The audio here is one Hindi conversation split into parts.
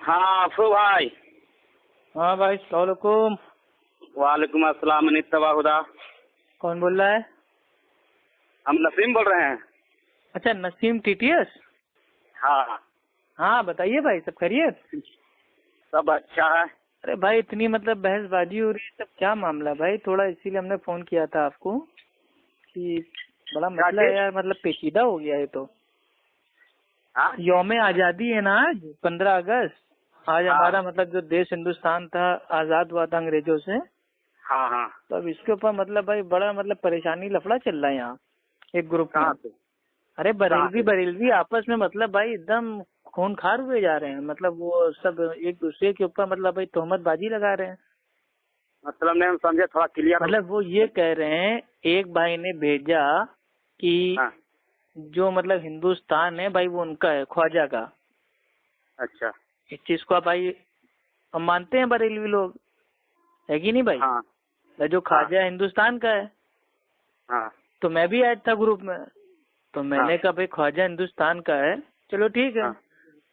हाँ अफू भाई। हाँ भाई सलामुकुम। वालेकुम अस्सलाम अनितवाहुदा। कौन बोल रहा है? हम नसीम बोल रहे हैं। अच्छा नसीम टीटीएस। हाँ हाँ बताइए भाई, सब खैरियत? सब अच्छा है। अरे भाई इतनी मतलब बहसबाजी हो रही है, सब क्या मामला भाई? थोड़ा इसीलिए हमने फोन किया था आपको कि बड़ा क्या मसला है चीज? यार, मतलब पेचीदा हो गया है। तो हाँ यौम आजादी है ना आज, 15 अगस्त। आज हाँ हमारा मतलब जो देश हिंदुस्तान था, आजाद हुआ था अंग्रेजों से। हाँ हाँ। तो अब इसके ऊपर मतलब भाई बड़ा मतलब परेशानी लफड़ा चल रहा है यहाँ एक ग्रुप में। कहाँ से? अरे कहाँ बरेलवी से? बरेलवी आपस में मतलब भाई एकदम खूनखार हुए जा रहे हैं। मतलब वो सब एक दूसरे के ऊपर मतलब भाई तोहमतबाजी लगा रहे हैं। मतलब नहीं हम समझे, थोड़ा क्लियर। मतलब वो ये कह रहे हैं, एक भाई ने भेजा कि हाँ जो मतलब हिंदुस्तान है भाई वो उनका है, ख्वाजा का। अच्छा। इस चीज को भाई हम मानते हैं बरेलवी लोग, है कि नहीं भाई? हाँ भाई जो हाँ ख्वाजा हिंदुस्तान का है। हाँ तो मैं भी ऐड था ग्रुप में। तो हाँ मैंने कहा भाई ख्वाजा हिंदुस्तान का है, चलो ठीक है। हाँ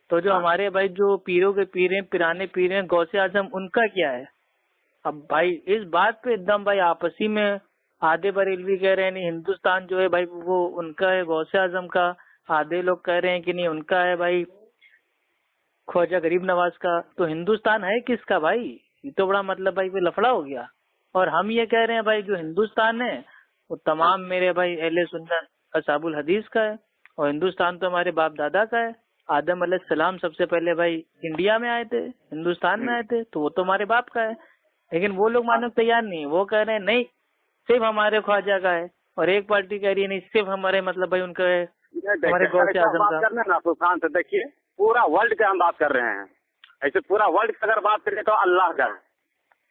तो जो हाँ। हमारे भाई जो पीरों के पीर हैं, पिराने पीर हैं, गौसे आजम, उनका क्या है? अब भाई इस बात पे एकदम भाई आपसी में आधे बरेलवी कह रहे हैं नहीं हिंदुस्तान जो है भाई वो उनका है, गौसे आजम का। आधे लोग कह रहे हैं कि नहीं उनका है भाई, ख्वाजा गरीब नवाज का। तो हिंदुस्तान है किसका भाई? ये तो बड़ा मतलब भाई वो लफड़ा हो गया। और हम ये कह रहे हैं भाई जो हिंदुस्तान है वो हाँ। तमाम मेरे भाई अहले सुन्नत असहाबुल हदीस का है। और हिंदुस्तान तो हमारे बाप दादा का है। आदम अलैहिस्सलाम सबसे पहले भाई इंडिया में आए थे, हिंदुस्तान में आए थे, तो वो तो हमारे बाप का है। लेकिन वो लोग हाँ। मानने को तैयार नहीं है। वो कह रहे हैं नहीं सिर्फ हमारे ख्वाजा का है। और एक पार्टी कह रही है नहीं सिर्फ हमारे मतलब भाई उनका है, ये हमारे देखिए, गौसे ऐसा आजम बात का। करना ना सुशांत, देखिए पूरा वर्ल्ड का हम बात कर रहे हैं। ऐसे पूरा वर्ल्ड की अगर बात करें तो अल्लाह का है।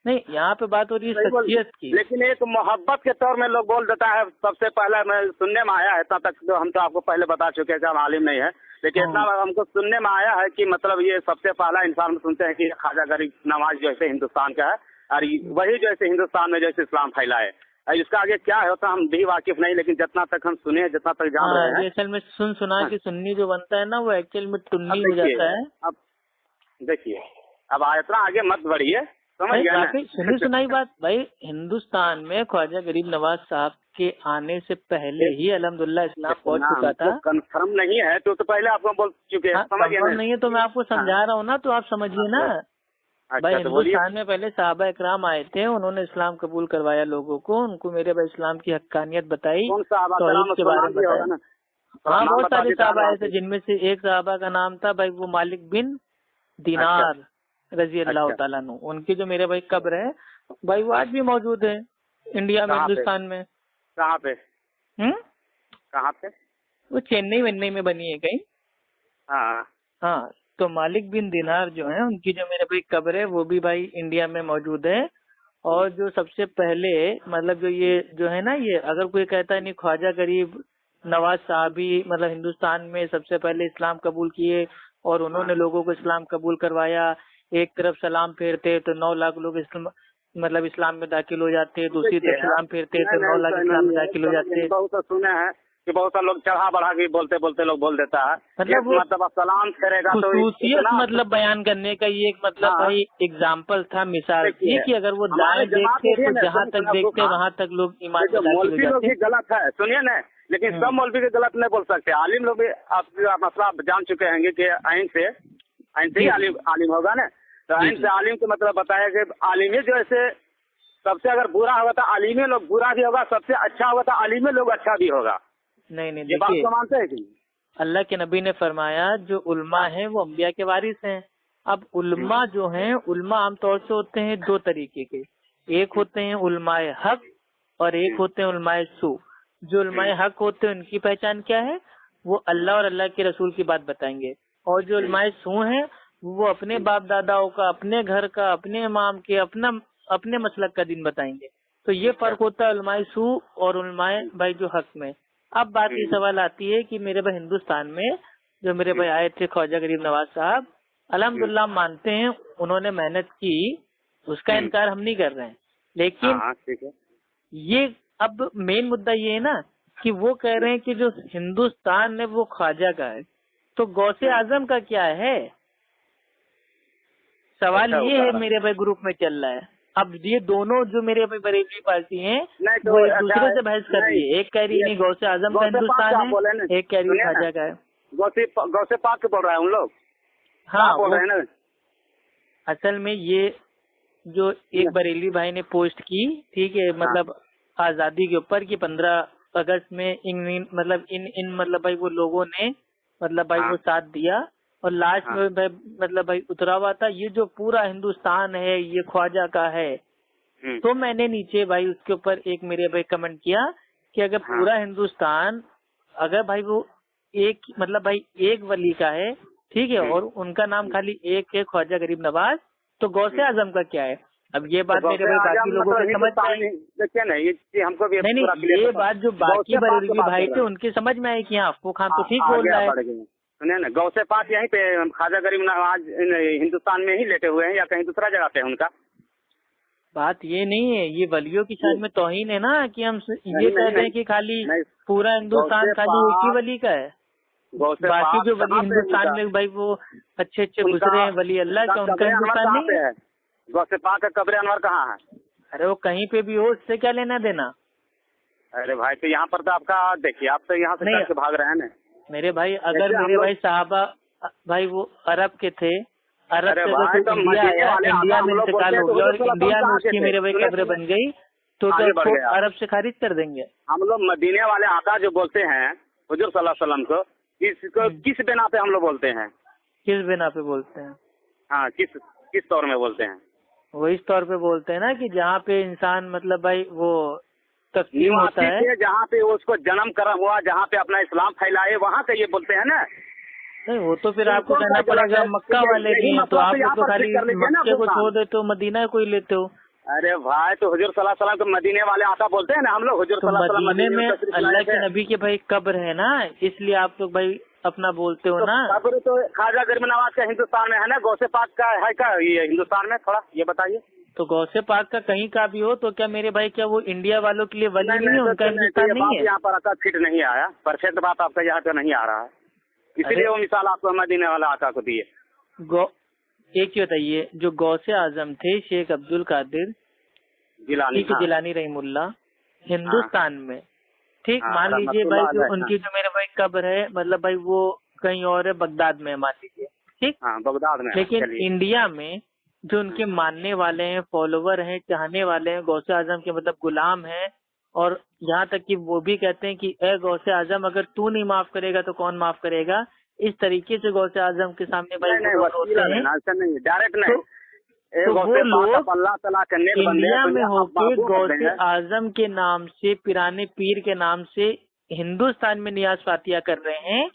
नहीं यहाँ पे बात हो रही है सही बोल। शख्सियत की। लेकिन एक मोहब्बत के तौर में लोग बोल देता है। सबसे पहले मैं सुनने में आया है, इतना तक तो हम तो आपको पहले बता चुके हैं कि हम आलिम नहीं है, लेकिन इतना हाँ हमको सुनने में आया है कि मतलब ये सबसे पहला इंसान सुनते हैं कि ख्वाजा गरीब नवाज जो है हिंदुस्तान का है। और वही जो है हिंदुस्तान में जैसे इस्लाम फैलाए। और इसका आगे क्या होता हम भी वाकिफ नहीं, लेकिन जितना तक हम सुने, जितना तक जान हाँ, रहे हैं। ये असल में सुन सुना हाँ, कि सुन्नी जो बनता है ना वो एक्चुअल में अब टुन्नी हो देखिए। जाता है। अब देखिए, अब इतना आगे मत बढ़िए, समझ भाई गए ना? वाकई सुनी सुनाई बात भाई, हिंदुस्तान में ख्वाजा गरीब नवाज साहब के आने से पहले ही अल्हम्दुलिल्लाह इस्लाम पहुंच इतना चुका हमको था। कंफर्म नहीं है तो पहले आपको बोल चुके हैं, हाँ समझ गए कंफर्म ना? नहीं है तो मैं आपको हाँ समझा रहा हूँ ना, तो आप हाँ, समझिए ना। तो भाई अच्छा तो बोलिए। हिंदुस्तान में पहले सहाबा इकराम आए थे, उन्होंने इस्लाम कबूल करवाया लोगों को, उनको मेरे भाई इस्लाम की हक्कानियत बताई, कौन सा आबा तौहीद कराम के उसको बारे नाम में भी होगा बताया। ना? थोड़ा हाँ नाम बहुत बता सारे देता है साहब आए वहाँ थे, पे। जिनमें से एक साहबा का नाम था भाई वो मालिक बिन अच्छा दीनार रजी अल्लाह अच्छा। तआला अन्हु। उनकी जो मेरे भाई कब्र है भाई वो हाँ। आज भी मौजूद है इंडिया में, कहाँ पे? हिंदुस्तान में। कहाँ पे? हम्म। कहाँ पे? वो चेन्नई वेन्नई में बनी है कहीं। हाँ हाँ तो मालिक बिन दिनार जो है उनकी जो मेरे भाई कब्र है वो भी भाई इंडिया में मौजूद है। और जो सबसे पहले मतलब जो ये जो है ना, ये अगर कोई कहता है नहीं ख्वाजा गरीब नवाज साहब ही मतलब हिंदुस्तान में सबसे पहले इस्लाम कबूल किए और हाँ। उन्होंने लोगों को इस्लाम कबूल करवाया। एक तरफ सलाम फेरते तो 9 लाख लोग इस्लाम मतलब इस्लाम में दाखिल हो जाते, दूसरी देखिए तरफ अब सलाम फेरते नहीं तो नौ नहीं लाख ऐसा इस्लाम में नहीं है, दाखिल हो समझिए। जाते। बहुत सा सुने हैं कि बहुत सारे लोग चढ़ा बढ़ा के बोलते बोलते लोग बोल देता है। ये मतलब वो मतलब अब सलाम करेगा तो खुसूसियत इतना। मतलब बयान करने का ये एक मतलब हाँ भाई एग्जाम्पल था, मिसाल थी देखिए, कि अगर वो हमारे दाएं जमात में देखते भी है तो ना, जहां सुन तक सुना आपको देखते खान। वहां तक लोग ईमान देखिए में दाखिल हो मौलवी लोग जाते। भी गलत है, सुनिए ना। लेकिन सब मौलवी के गलत नहीं बोल सकते, आलिम लोग भी। आप मसला आप जान चुके होंगे कि आइन से ही जी जी आलिम आलिम होगा ना। तो जी आइन जी। से आलिम के मतलब बताया कि आलिमी जो ऐसे सबसे अगर बुरा होगा तो आलिमी लोग बुरा भी होगा, सबसे अच्छा होगा तो आलिमी लोग अच्छा भी होगा। नहीं नहीं ये बात देखिए, को मानते हैं कि नहीं? अल्लाह के नबी ने फरमाया जो उल्मा हाँ है वो अम्बिया के वारिस हैं। अब जी। उल्मा जो हैं, उल्मा आमतौर से होते हैं दो तरीके के। एक होते हैं उल्माए हक और एक जी होते हैं उल्माए सू। जो जी उल्माए हक होते हैं उनकी पहचान क्या है? वो अल्लाह और अल्लाह के रसूल की बात बताएंगे। और जो जी उल्माए सू हैं वो अपने जी बाप दादाओं का, अपने घर का, अपने इमाम के, अपने मसलक का दिन बताएंगे। तो ये अच्छा। फर्क होता है उलमाए सू और उलमाए भाई जो हक में। अब बात ये जी सवाल आती है कि मेरे भाई हिंदुस्तान में जो मेरे जी भाई आए थे ख्वाजा गरीब नवाज साहब, जी। अल्हम्दुलिल्लाह मानते हैं उन्होंने मेहनत की, उसका इनकार हम नहीं कर रहे हैं। हाँ लेकिन हाँ ठीक है। ये अब मेन मुद्दा ये है ना कि वो कह रहे हैं कि जो हिंदुस्तान है वो ख्वाजा का है, तो गौसे हम्म। आजम का क्या है? सवाल अच्छा, ये है होगा। मेरे भाई ग्रुप में चल रहा है। अब ये दोनों जो मेरे भाई बरेली पार्टी हैं नहीं तो वो एक अच्छा दूसरे से बहस कर रही है। एक कह रही है नहीं गौसे आजम का गौसे पाक हिंदुस्तान आप बोले ना, है, एक कह रही है सुनिए ना, ख्वाजा का है। गौसे पाक के बोल रहे हैं उन लोग, हाँ, बोल वो रहे हैं ना। असल में ये जो एक बरेली भाई ने पोस्ट की, ठीक है, मतलब आजादी के ऊपर कि 15 अगस्त में इन मतलब भाई वो लोगों ने मतलब भाई हाँ, वो साथ दिया और लास्ट हाँ, में भाई मतलब भाई उतरा हुआ था ये जो पूरा हिंदुस्तान है ये ख्वाजा का है। तो मैंने नीचे भाई उसके ऊपर एक मेरे भाई कमेंट किया कि अगर हाँ, पूरा हिंदुस्तान अगर भाई वो एक मतलब भाई एक वली का है, ठीक है, और उनका नाम खाली एक है ख्वाजा गरीब नवाज, तो गौसे आजम का क्या है। अब ये बात तो मेरे भाई बाकी लोगों के समझ में आई। देखिए ना, ये हमको भी पूरा नहीं, क्लियर ये पता। बात जो बाकी गौसे पाक की बरेलवी बात भाई कर थे रहे हैं। उनके समझ में आई कि हाँ अफू खान तो ठीक बोल आगे रहा है। बढ़ गए, सुनिए ना, गौसे पाक यहीं पे ख्वाजा गरीब नवाज हिंदुस्तान में ही लेटे हुए हैं या कहीं दूसरा जगह पे है उनका? बात ये नहीं है, ये वलियों की शान में तौहीन है ना कि हम ये नहीं, कह नहीं, रहे हैं कि खाली नहीं, पूरा हिंदुस्तान गौसे खाली एक ही पाक, वली का है। गौसे बाकी पाक जो वली कहाँ पे है हिंदुस्तान उनका? में भाई वो अच्छे अच्छे उनका गुजरे हैं वली अल्लाह का, उनका कब्र अनवर हिंदुस्तान कहाँ नहीं पे है। है? गौसे पाक का कब्र अनवर कहाँ है? अरे वो कहीं पे भी हो उससे क्या लेना देना। अरे भाई, तो यहाँ पर तो आपका देखिए, आप तो यहाँ से नहीं करके भाग रहे हैं ना। मेरे भाई, अगर जैसे हम मेरे लोग, भाई साहबा भाई वो अरब के थे, अरब अरे से अगर भाई कोई तो इंडिया मदीने आया, वाले इंडिया आका में हम लोग बोलते इंतकाल हैं, हो तो गया हुजूर और सल्लल्लाहु अलैहि इंडिया में वसल्लम उसकी कहाँ के मेरे भाई थे? कब्र बन गई, तो क्या आगे बढ़ उसको गए आप। अरब से खारिज कर देंगे? हम लोग मदीने वाले आका जो बोलते हैं हुजूर सल्लल्लाहु अलैहि वसल्लम को, किस बिना पे हम लोग बोलते हैं? किस बिना पे बोलते हैं? हाँ, किस तौर में बोलते हैं? वो इस तौर पे बोलते हैं ना कि जहाँ पे इंसान मतलब भाई वो तस्लीम होता निवासी है। थे, जहाँ पे उसको जन्म करा हुआ, जहाँ पे अपना इस्लाम फैलाए, वहाँ का ये बोलते हैं ना। नहीं वो तो फिर आपको बिल्कुल कहना सही गलत पड़ेगा है। मक्का वाले भी यही हैं, तो मतलब आप तो लोग यहाँ तो पर खाली फिट कर लीजिए ना मक्के को फुरकान। छोड़ देते हो, मदीना कोई लेते हो। अरे भाई, तो हुजूर सल्लल्लाहु अलैहि वसल्लम को मदीने वाले आका बोलते हैं ना हम लोग। हुजूर तो सल्लल्लाहु अलैहि वसल्लम मदीने मदीने में में तशरीफ अल्लाह लाए के थे। नबी के भाई कब्र है ना, इसलिए आप लोग भाई अपना बोलते हो तो ना। कब्र तो ख्वाजा गरीब नवाज का हिंदुस्तान में है ना, गौसे पाक का है क्या ये हिंदुस्तान में? थोड़ा ये बताइए। तो गौसे पाक का कहीं का भी हो तो क्या मेरे भाई, क्या वो इंडिया वालों के लिए वली नहीं है, उनका तो हिंदुस्तान ये नहीं बात है? यहाँ पर आका फिट नहीं आया, परफेक्ट बात आपका यहाँ पे नहीं आ रहा है, इसीलिए अरे वो मिसाल आपको मदीने वाला आका को दिए। एक चीज बताइए, जो गौसे आजम थे शेख अब्दुल कादिर जिलानी, ठीक है, जिलानी रहीमुल्ला, हिंदुस्तान में, ठीक, हाँ, मान लीजिए भाई रहमतुल्लाह जो अलैह, उनकी जो मेरे भाई कब्र है मतलब भाई वो कहीं और है, बगदाद में है मान लीजिए, ठीक। हाँ, बगदाद में है, लेकिन चलिए। इंडिया में जो उनके मानने वाले हैं, फॉलोवर हैं, चाहने वाले हैं, गौसे आजम के मतलब गुलाम हैं, और यहाँ तक कि वो भी कहते हैं कि ए गौसे आजम अगर तू नहीं माफ करेगा तो कौन माफ करेगा, इस तरीके से गौसे आजम के सामने भाई नहीं, वो वसीला रोते हैं। लेना, ऐसा नहीं, डायरेक्ट नहीं। तो वो लोग अल्लाह ताला के नेक बंदे हैं, इंडिया में दुनिया का होके महबूब बंदे गौसे हैं। आजम के नाम से, पिराने पीर के नाम से हिंदुस्तान में नियाज फातिया कर रहे हैं,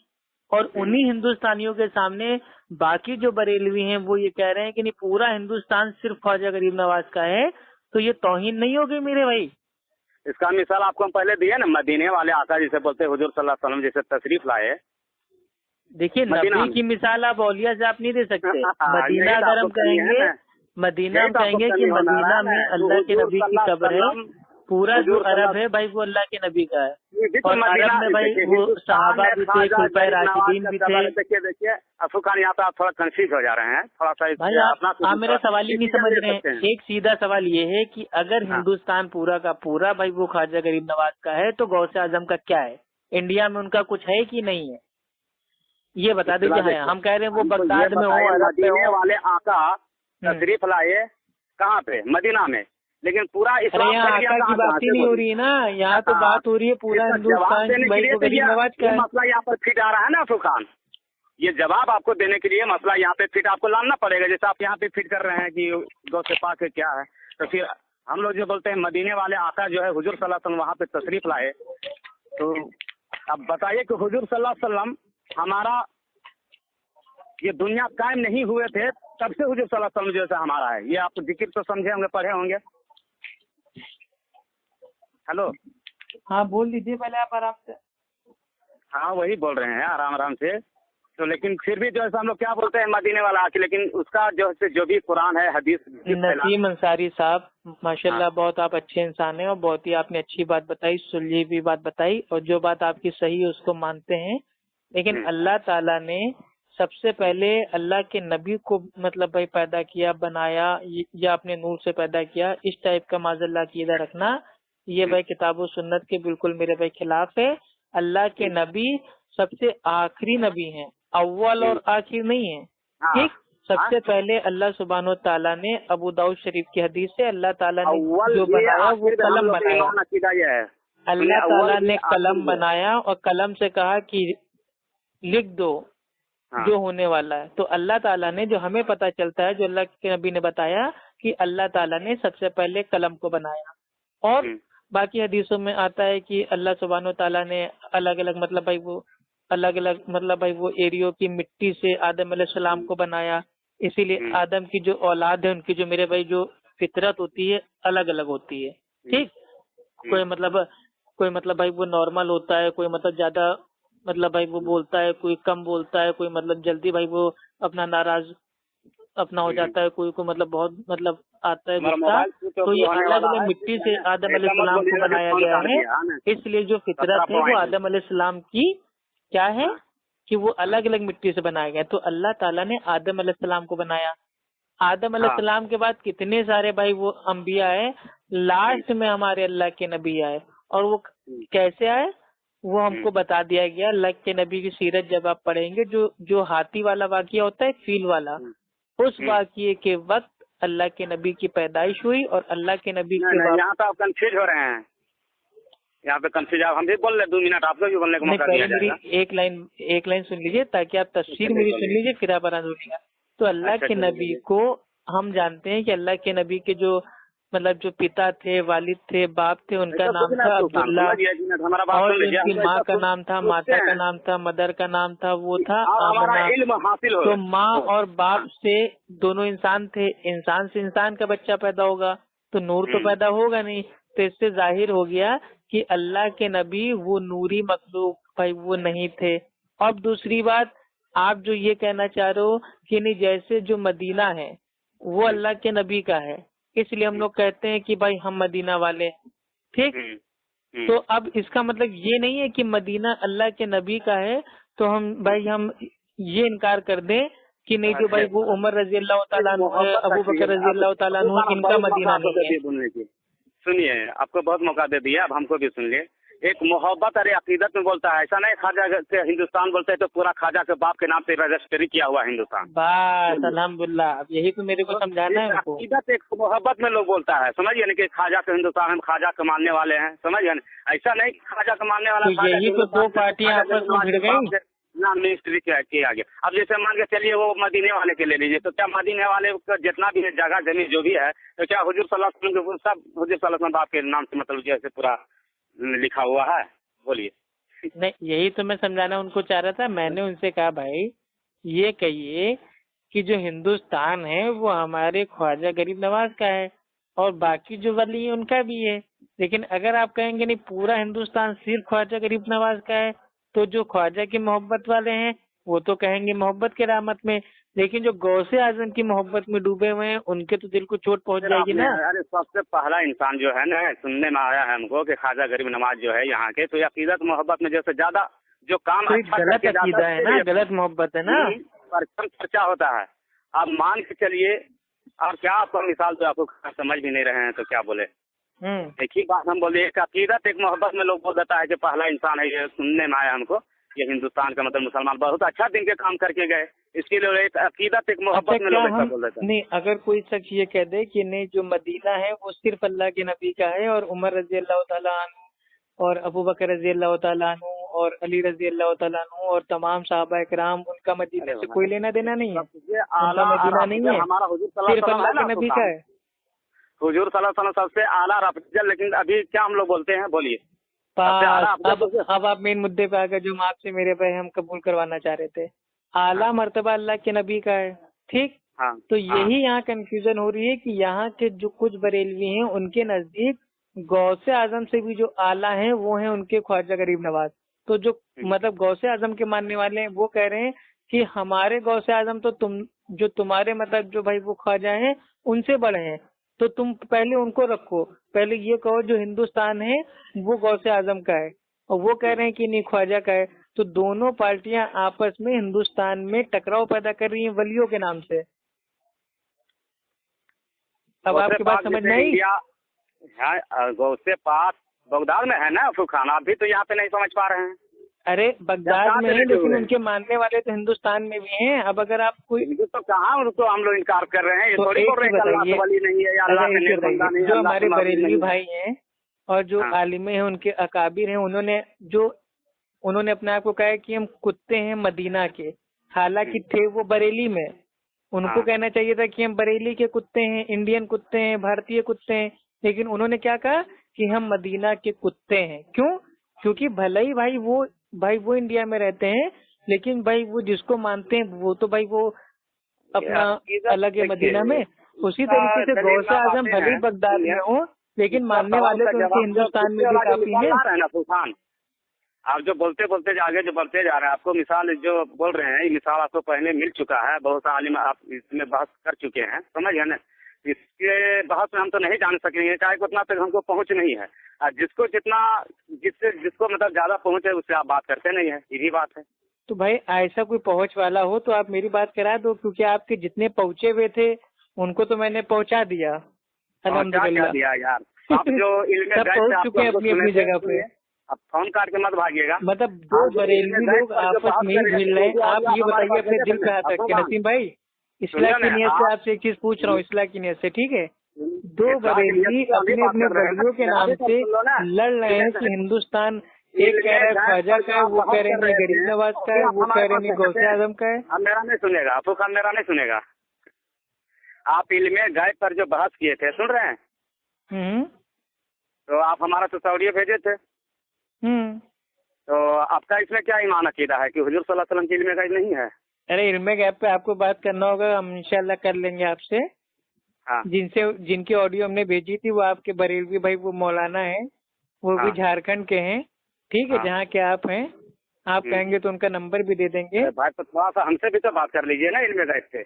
और उन्हीं हिंदुस्तानियों के सामने बाकी जो बरेलवी हैं वो ये कह रहे हैं कि नहीं पूरा हिंदुस्तान सिर्फ ख्वाजा गरीब नवाज का है। तो ये तौहीन नहीं होगी मेरे भाई? इसका मिसाल आपको हम पहले दिए ना, मदीने वाले आका जिसे बोलते हैं, हुजूर सल्लल्लाहु अलैहि वसल्लम जैसे तशरीफ लाए। देखिए, नबी की मिसाल आप औलिया से आप नहीं दे सकते। मदीना यही तो अगर आपको हम कमी है कहेंगे, ना, मदीना यही हम तो आपको कहेंगे कि कमी होना रहा मदीना है में ना। अल्लाह के हुजूर नबी की सल्लल्लाहु कब्र अलैहि है, वसल्लम, पूरा जो हुजूर अरब है भाई वो अल्लाह के नबी का है, और अरब में भाई वो सहाबा भी थे, खुलफाए राशिदीन भी थे। देखिए अफू खान, यहाँ पे आप थोड़ा कंफ्यूज हो जा रहे हैं, थोड़ा सा भाई आप मेरा सवाल ही नहीं समझ रहे हैं। एक सीधा सवाल ये है कि अगर हिंदुस्तान पूरा का पूरा भाई वो ख्वाजा गरीब नवाज का है तो गौसे आजम का क्या है? इंडिया में उनका कुछ है कि नहीं है, ये बता दीजिए। है, हम कह रहे हैं वो बगदाद में हो, अरब में मदीने हो। वाले आका तशरीफ लाए कहाँ पे? मदीना में, लेकिन पूरा इस्लाम यहाँ फैल गया आका की कहाँ बात ही नहीं हो रही है ना, यहाँ तो बात हो रही है पूरा हिंदुस्तान की भाई को गरीब नवाज का है। मसला यहाँ पर फिट आ रहा है ना अफू खान, ये जवाब आपको देने के लिए मसला यहाँ पे फिट आपको लाना पड़ेगा। जैसे आप यहाँ पे फिट कर रहे हैं कि गौसे पाक क्या है, तो फिर हम लोग जो बोलते हैं मदीने वाले आका जो है हुजूर सल्लल्लाहु अलैहि वसल्लम वहाँ पे तशरीफ लाए, तो अब बताइए कि हुजूर सल्लल्लाहु अलैहि वसल्लम, हमारा ये दुनिया कायम नहीं हुए थे तब से हुजूर सल्लल्लाहु अलैहि वसल्लम जैसा हमारा है। ये आप जिक्र तो समझे होंगे, पढ़े होंगे। हेलो, हाँ बोल दीजिए पहले आप आराम से। हाँ वही बोल रहे हैं आराम आराम से। तो लेकिन फिर भी जो है हम लोग क्या बोलते हैं मदीने वाला आके, लेकिन उसका जो भी कुरान है, हदीस, नसीम अंसारी साहब माशाल्लाह बहुत आप अच्छे इंसान हैं, और बहुत ही आपने अच्छी बात बताई, सुलझी हुई बात बताई, और जो बात आपकी सही है उसको मानते हैं। लेकिन अल्लाह ताला ने सबसे पहले अल्लाह के नबी को मतलब भाई पैदा किया, बनाया या अपने नूर से पैदा किया, इस टाइप का माज़ल्ला अकीदा रखना ये भाई किताब और सुन्नत के बिल्कुल मेरे भाई खिलाफ है। अल्लाह के नबी सबसे आखिरी नबी हैं, अव्वल और आखिर नहीं है। हाँ, ठीक, सबसे पहले अल्लाह सुब्हानो व तआला ने अबू दाऊद शरीफ की हदीस से अल्लाह ताला ने अव्वल जो ये बनाया वो आखिर हम कलम लोग का बनाया। ईमान अकीदा ये है। अल्लाह अव्वल ताला ये ने आखिर कलम है। बनाया और कलम से कहा कि लिख दो हाँ, जो होने वाला है। तो अल्लाह ताला ने, जो हमें पता चलता है, जो अल्लाह के नबी ने बताया कि अल्लाह ताला ने सबसे पहले कलम को बनाया। और बाकी हदीसों में आता है कि अल्लाह सुब्हानो ताला ने अलग अलग मतलब भाई वो अलग अलग मतलब भाई वो एरियो की मिट्टी से आदम अलैहिस्सलाम को बनाया। इसीलिए आदम की जो औलाद है उनकी जो मेरे भाई जो फितरत होती है अलग अलग होती है। ठीक, कोई मतलब भाई वो नॉर्मल होता है, कोई मतलब ज्यादा मतलब भाई वो बोलता है, कोई कम बोलता है, कोई मतलब जल्दी भाई वो अपना नाराज अपना हो जाता है, कोई को मतलब बहुत मतलब आता है गुस्सा। तो ये अलग अलग मिट्टी से आदम अलैहिस्सलाम को बनाया गया है। इसलिए जो फितरत है वो आदम अलैहिस्सलाम की क्या है कि वो अलग अलग मिट्टी से बनाया गया। तो अल्लाह ताला ने आदम अलैहिस्सलाम को बनाया। आदम अलैहिस्सलाम के बाद कितने सारे भाई वो अंबिया आए, लास्ट में हमारे अल्लाह के नबी आए। और वो कैसे आए वो हमको बता दिया गया। अल्लाह के नबी की सीरत जब आप पढ़ेंगे, जो हाथी वाला वाकया होता है, फील वाला, उस वाकये के वक्त अल्लाह के नबी की पैदाइश हुई और अल्लाह के नबी के यहाँ तो आप कंफ्यूज हो रहे हैं, यहाँ पे कंफ्यूज। आप हम भी बोल रहे 2 मिनट आपको भी बोलने का मौका दिया जाएगा। एक लाइन सुन लीजिए ताकि आप तफसीर मेरी सुन लीजिए, फिर आप आराम होगा। तो अल्लाह के नबी को हम जानते हैं कि अल्लाह के नबी के जो मतलब जो पिता थे, वालिद थे, बाप थे, उनका नाम था अब्दुल्ला, और उनकी माँ का नाम था, माता का नाम था, मदर का नाम था वो था आमना। तो माँ और बाप से दोनों इंसान थे, इंसान से इंसान का बच्चा पैदा होगा तो नूर तो पैदा होगा नहीं। तो इससे जाहिर हो गया कि अल्लाह के नबी वो नूरी मखलूक भाई वो नहीं थे। अब दूसरी बात, आप जो ये कहना चाह रहे हो कि नहीं, जैसे जो मदीना है वो अल्लाह के नबी का है, इसलिए हम लोग कहते हैं कि भाई हम मदीना वाले। ठीक, तो अब इसका मतलब ये नहीं है कि मदीना अल्लाह के नबी का है तो हम ये इनकार कर दें कि नहीं जो भाई वो उमर रजी अल्लाह तआला अन्हु है, अबू बकर रजी अल्लाह तआला अन्हु है, इनका मदीना नहीं है। सुनिए, आपको बहुत मौका दे दिया, अब हमको भी सुन लिए। एक मोहब्बत अरे अकीदत में बोलता है, ऐसा नहीं खाजा के हिंदुस्तान बोलते है तो पूरा खाजा के बाप के नाम से रजिस्ट्री किया हुआ हिंदुस्तान। बस अल्हम्दुलिल्लाह, अब यही तो मेरे को समझाना है उनको। अकीदत एक मोहब्बत में लोग बोलता है, समझिए ना, कि खाजा के हिंदुस्तान हम खाजा के मानने वाले हैं, समझिए ना। ऐसा नहीं खाजा के मानने वाला, तो यही तो दो पार्टियां आपस में भिड़ गई, नाम मिनिस्ट्री किया गया। अब जैसे मान के चलिए वो मदीने वाले के ले लीजिए, तो क्या मदीने वाले का जितना भी है जगह जमीन जो भी है, तो क्या हुजूर सल्लल्लाहु अलैहि वसल्लम के सब हुजूर सल्लल्लाहु अलैहि वसल्लम बाप के नाम से मतलब जैसे पूरा लिखा हुआ है? बोलिए। नहीं, यही तो मैं समझाना उनको चाह रहा था। मैंने उनसे कहा भाई ये कहिए कि जो हिंदुस्तान है वो हमारे ख्वाजा गरीब नवाज का है और बाकी जो वली है उनका भी है। लेकिन अगर आप कहेंगे नहीं पूरा हिंदुस्तान सिर्फ ख्वाजा गरीब नवाज का है, तो जो ख्वाजा की मोहब्बत वाले हैं वो तो कहेंगे मोहब्बत के रहमत में, लेकिन जो गौसे आजम की मोहब्बत में डूबे हुए हैं उनके तो दिल को चोट पहुंच जाएगी ना। अरे सबसे पहला इंसान जो है ना, सुनने में आया है हमको कि ख्वाजा गरीब नवाज जो है यहाँ के, तो ये अकीदत मोहब्बत में जैसे ज्यादा जो काम अच्छा गलत अकीदा है ना, गलत मोहब्बत है ना, परचम चर्चा होता है। आप मान के चलिए, और क्या आपको मिसाल तो आपको समझ भी नहीं रहे हैं तो क्या बोले। एक ही बात हम बोले, एक अकीदत एक मोहब्बत में लोग बोल देता है कि पहला इंसान है, ये सुनने में आया हमको। ये हिंदुस्तान का मतलब मुसलमान बहुत अच्छा दिन के काम करके गए, इसके लिए एक अकीदत एक मोहब्बत में लोग ऐसा बोल देते हैं। नहीं, अगर कोई शख्स ये कह दे कि नहीं जो मदीना है वो सिर्फ अल्लाह के नबी का है और उमर रजी अल्लाह तआला अन्हु और अबू बकर रजी अल्लाह तआला अन्हु और अली रजी अल्लाह तआला अन्हु और तमाम सहाबा इकराम, उनका मदीने से कोई लेना देना नहीं है, उनका मदीना नहीं है, सिर्फ अल्लाह के नबी का है। हुजूर सल्लल्लाहु अलैहि वसल्लम सबसे आला और अफजल, लेकिन अभी क्या हम लोग बोलते हैं, बोलिए। अब आप मेन मुद्दे पे आ गए जो आपसे मेरे भाई हम कबूल करवाना चाह रहे थे। आला मर्तबा अल्लाह के नबी का है, ठीक। तो यही यहाँ कंफ्यूजन हो रही है कि यहाँ के जो कुछ बरेलवी हैं उनके नजदीक गौसे आजम से भी जो आला हैं वो हैं उनके ख्वाजा गरीब नवाज। तो जो मतलब गौसे आजम के मानने वाले हैं वो कह रहे हैं कि हमारे गौसे आजम तो तुम्हारे मतलब जो भाई वो ख्वाजा हैं उनसे बड़े हैं, तो तुम पहले उनको रखो, पहले ये कहो जो हिंदुस्तान है वो गौसे आजम का है, और वो कह रहे हैं कि नहीं ख्वाजा का है। तो दोनों पार्टियां आपस में हिंदुस्तान में टकराव पैदा कर रही हैं वलियों के नाम से। अब आपकी बात समझ में आई? इंडिया गौसे पास बगदाद में है ना अफू खान, आप भी तो यहाँ पे नहीं समझ पा रहे हैं। अरे बगदाद में है, लेकिन उनके मानने वाले तो हिंदुस्तान में भी हैं। अब अगर आप कोई तो कहाँ उनको हम लोग इनकार कर रहे हैं, ये तो थोड़ी बोल रहे हैं अल्लाह वली नहीं है या अल्लाह के नेक बंदा नहीं है। जो हमारे बरेलवी भाई हैं और जो आलिमे हैं, उनके अकाबिर हैं, उन्होंने अपने आप को कहा है कि हम कुत्ते हैं मदीना के, हालांकि थे वो बरेली में। उनको कहना चाहिए था कि हम बरेली के कुत्ते हैं, इंडियन कुत्ते हैं, भारतीय कुत्ते हैं, लेकिन उन्होंने क्या कहा कि हम मदीना के कुत्ते हैं। क्यों? क्योंकि भले ही भाई वो इंडिया में रहते हैं, लेकिन भाई वो जिसको मानते हैं वो तो भाई वो अपना अलग है मदीना में। उसी तरीके से गौसे आजम भले ही बगदाद में हो, लेकिन मानने वाले तो उनके हिंदुस्तान में भी काफी हैं। आप जो बोलते आगे जो बढ़ते जा रहे हैं, आपको मिसाल जो बोल रहे हैं, ये मिसाल आपको पहले मिल चुका है, बहुत आलिम आप इसमें बहस कर चुके हैं, समझ गए ना। इसके बहस में हम तो नहीं जान सकेंगे, चाहे उतना तक हमको पहुंच नहीं है। जिसको मतलब ज्यादा पहुंच है उससे आप बात करते नहीं है, यही बात है। तो भाई ऐसा कोई पहुंच वाला हो तो आप मेरी बात करा दो, क्योंकि आपके जितने पहुंचे हुए थे उनको तो मैंने पहुंचा दिया अल्हम्दुलिल्लाह। दिया यार, आप जो इल्म सब पहुंच चुके हैं अपनी जगह पे। अब फोन काट के मत भागिएगा। मतलब दो बरेलवी लोग आपस में मिल रहे हैं। आप ये बताइए अपने दिल पे हाथ रख के नसीम भाई, इस्लाह की नियत से आपसे एक चीज पूछ रहा हूँ, इस्लाह की नियत से, ठीक है? दो बरेलवी अपने अपने बलियों के नाम से लड़ रहे हैं कि हिंदुस्तान, एक कह रहे हैं ख्वाजा का है, वो कह रहे हैं गरीब नवाज का है, वो कह रहे हैं गौसे आजम का है। अब मेरा नहीं सुनेगा अफू खान, मेरा नहीं सुनेगा। आप इल्मे गैब पर जो बहस किए थे, सुन रहे हैं? तो आप हमारा तो सऊदीया भेजे थे। तो आपका इसमें क्या ईमान अकीदा है कि हुजूर सल्लल्लाहु अलैहि वसल्लम की इल्मे गैब नहीं है? अरे इल्मे गैब पे आपको बात करना होगा, हम इंशाल्लाह कर लेंगे आपसे। हाँ। जिनकी ऑडियो हमने भेजी थी वो आपके बरेलवी भाई, वो मौलाना है, वो भी झारखंड के हैं, ठीक है? जहाँ के आप हैं, आप कहेंगे तो उनका नंबर भी दे देंगे। भाई तो थोड़ा सा हमसे भी तो बात कर लीजिए ना इल्मे गैब से।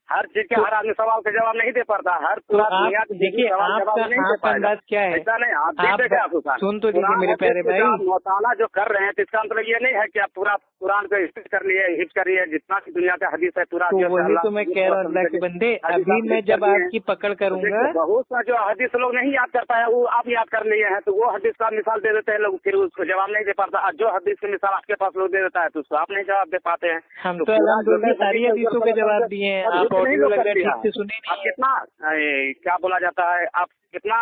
हर चीज के हर आदमी सवाल का जवाब नहीं दे पाता। हर तो आप देखिए, आपका अंदाज क्या है? ऐसा नहीं, आप सुन तो लीजिए मेरे प्यारे भाई, मौताना जो कर रहे हैं तो इसका मतलब ये नहीं है कि आप पूरा कुरान को हिफ्ज कर लिए, हिफ्ज करिए, जितना भी दुनिया का हदीस है पूरा। तो वही तो मैं कह रहा हूँ अल्लाह के बंदे, अभी मैं जब आपकी पकड़ करूंगा, बहुत सा जो हदीस लोग नहीं याद कर पाया वो आप याद कर लिए हैं, तो वो हदीस का मिसाल दे देते हैं लोग, फिर उसको जवाब नहीं दे पाता। जो हदीस की मिसाल आपके पास लोग दे देता है तो उसको आप नहीं जवाब दे पाते हैं। हम तो अल्हम्दुलिल्लाह सारी हदीसों के जवाब दिए हैं, आप ऑडियो लग रहा है ठीक से सुने नहीं। आप कितना क्या बोला जाता है, आप कितना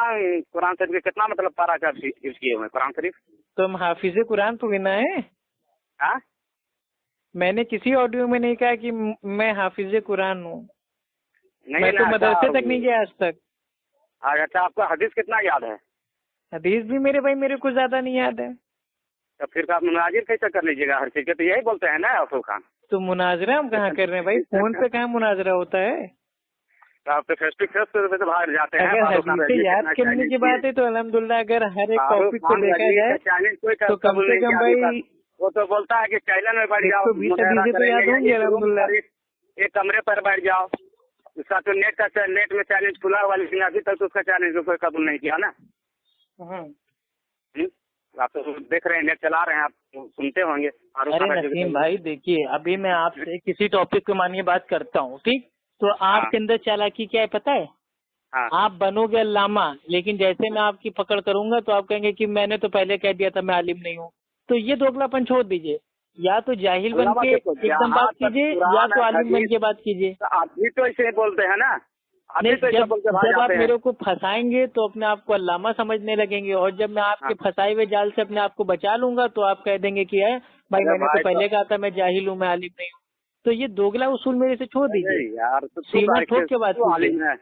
कुरान शरीफ के कितना मतलब पारा का यूज किए हुए कुरान शरीफ? तो हम हाफिज कुरान तो गिना है। हाँ, मैंने किसी ऑडियो में नहीं कहा कि मैं हाफिज कुरान हूँ, मैं तो मदरसे तक नहीं गया आज तक। अच्छा, आपको हदीस कितना याद है? हदीस भी मेरे भाई मेरे को ज्यादा नहीं याद है। तो फिर आप मुनाजिर कैसे कर लीजिएगा हर चीज के? तो यही बोलते हैं ना अफू खान। तो मुनाजरा हम कहाँ कर रहे हैं भाई, फोन पे कहाँ मुनाजरा होता है? तो आप तो फेस टू फेस पे तो बाहर जाते हैं। अगर हदीसें याद करने की बात है तो अल्हम्दुलिल्लाह, अगर हर एक टॉपिक को देखा जाए तो कम से कम भाई वो तो बोलता है कि चैनल में बैठ जाओ, 120 हदीसें तो याद होंगी अल्हम्दुलिल्लाह। एक कमरे पर बैठ जाओ, उसका तो नेट में चैलेंज खुला हुआ, लेकिन अभी तक तो उसका चैलेंज कोई कबूल नहीं किया ना। आप तो देख रहे हैं, नेट चला रहे हैं, आप सुनते होंगे। अरे नसीम भाई देखिए, अभी मैं आपसे किसी टॉपिक पे मानिए बात करता हूँ, ठीक? तो आपके अंदर चालाकी क्या है पता है? आप बनोगे अल्लामा, लेकिन जैसे मैं आपकी पकड़ करूंगा तो आप कहेंगे कि मैंने तो पहले कह दिया था मैं आलिम नहीं हूँ। तो ये दोगलापन छोड़ दीजिए, या तो जाहिल बन के एकदम बात कीजिए या तो आलिम बन के बात कीजिए। आप भी तो ऐसे बोलते हैं ना। जब आप मेरे को फंसाएंगे तो अपने आप को अल्लामा समझने लगेंगे, और जब मैं आपके फंसाए हुए जाल से अपने आप को बचा लूंगा तो आप कह देंगे कि है भाई मैंने तो पहले कहा था मैं जाहिल हूँ, मैं आलिम नहीं हूँ। तो ये दोगला उसूल मेरे से छोड़ दीजिए यार, सीना ठोक के बात कीजिए।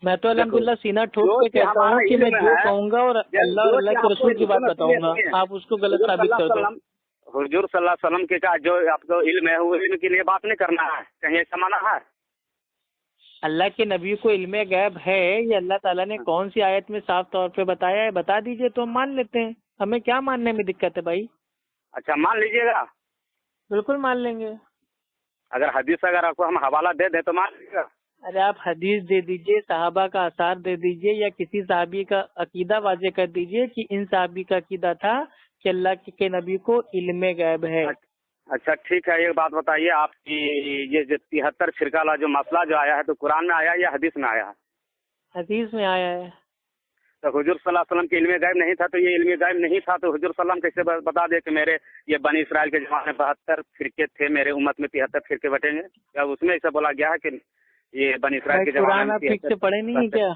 मैं तो अल्हम्दुलिल्लाह सीना ठोक के कहता हूँ कि मैं जो कहूँगा और अल्लाह और अल्लाह के रसूल की बात बताऊंगा, आप उसको गलत साबित कर दो। हुजूर सल्लल्लाहु अलैहि वसल्लम के का जो आपको इल्म है वो इल्म के लिए बात नहीं करना है, कहीं ऐसा माना है? अल्लाह के नबी को इल्म गैब है, ये अल्लाह ताला ने कौन सी आयत में साफ तौर पे बताया है, बता दीजिए तो हम मान लेते हैं। हमें क्या मानने में दिक्कत है भाई? अच्छा, मान लीजिएगा? बिल्कुल मान लेंगे। अगर हदीस अगर आपको हम हवाला दे दे तो मान लीजिएगा? अरे आप हदीस दे दीजिए, सहाबा का आसार दे दीजिए, या किसी साहबी का अकीदा वाजे कर दीजिए कि इन साहबी का अकीदा था कि अल्लाह के नबी को इल्म गैब है। अच्छा ठीक है, एक बात बताइए आपकी, ये जो 73 फिरका वाला जो मसला जो आया है तो कुरान में आया है या हदीस में आया है? हदीस में आया है। तो हुजूर सल्लल्लाहु अलैहि वसल्लम के इल्म गैब नहीं था, तो ये इल्म गैब नहीं था तो हुजूर सल्लल्लाहु अलैहि वसल्लम कैसे बता दे कि मेरे ये बनी इसराइल के जमाने में 72 फिरके थे, मेरे उम्मत में 73 फिरके बटेंगे? क्या उसमें ऐसा बोला गया है कि ये बनी इसराइल के जमाने कुरान में आप ठीक से पढ़े नहीं है क्या?